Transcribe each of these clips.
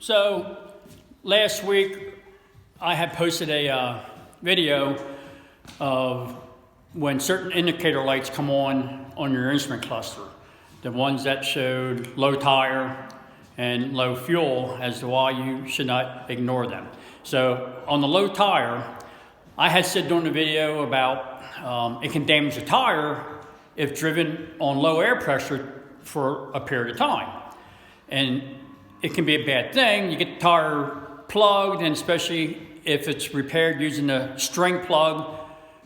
So last week I had posted a video of when certain indicator lights come on your instrument cluster. The ones that showed low tire and low fuel, as to why you should not ignore them. So on the low tire, I had said during the video about it can damage the tire if driven on low air pressure for a period of time. And it can be a bad thing. You get the tire plugged, and especially if it's repaired using a string plug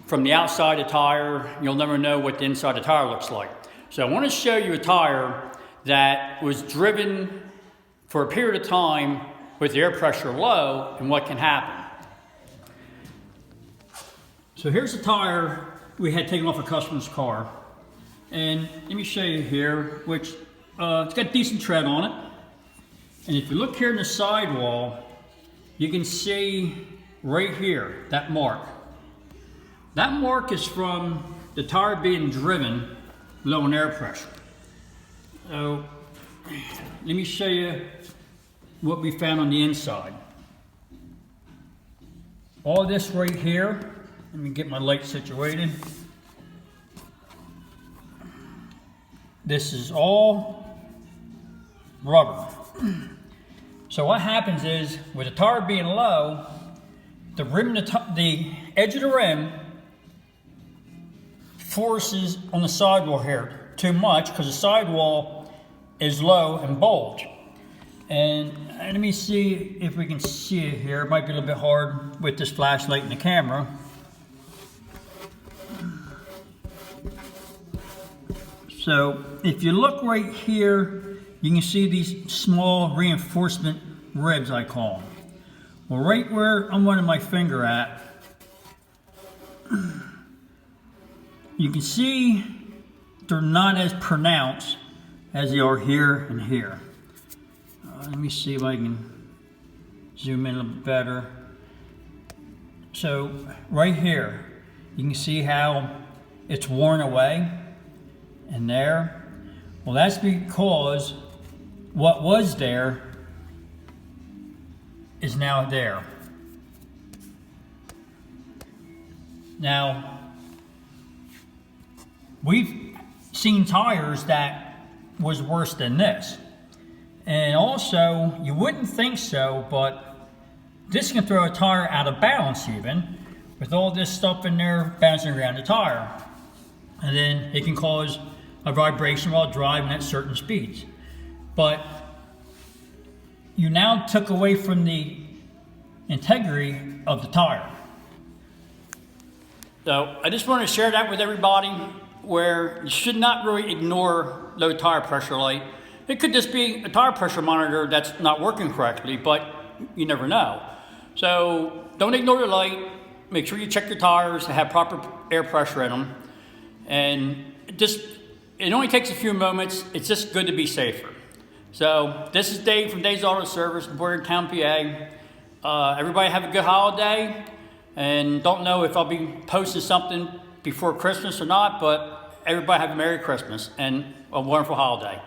from the outside of the tire, you'll never know what the inside of the tire looks like. So I want to show you a tire that was driven for a period of time with the air pressure low and what can happen. So here's a tire we had taken off a customer's car. And let me show you here, which it's got decent tread on it. And if you look here in the sidewall, you can see right here, that mark. That mark is from the tire being driven low in air pressure. So let me show you what we found on the inside. All this right here, let me get my light situated. This is all rubber. So what happens is, with the tire being low, the rim, the edge of the rim forces on the sidewall here too much, because the sidewall is low and bulge. And let me see if we can see it here. It might be a little bit hard with this flashlight and the camera. So if you look right here, you can see these small reinforcement ribs, I call them. Well, right where I'm running my finger at, you can see they're not as pronounced as they are here and here. Let me see if I can zoom in a little bit better. So right here, you can see how it's worn away, and there. Well, that's because what was there is now there. Now, we've seen tires that was worse than this. And also, you wouldn't think so, but this can throw a tire out of balance even, with all this stuff in there bouncing around the tire. And then it can cause a vibration while driving at certain speeds. But you now took away from the integrity of the tire. So I just want to share that with everybody, where you should not really ignore low tire pressure light. It could just be a tire pressure monitor that's not working correctly, but you never know. So don't ignore the light. Make sure you check your tires to have proper air pressure in them. And it only takes a few moments. It's just good to be safer. So this is Dave from Dave's Auto Service in Bordentown, PA. Everybody have a good holiday. And don't know if I'll be posting something before Christmas or not, but everybody have a Merry Christmas and a wonderful holiday.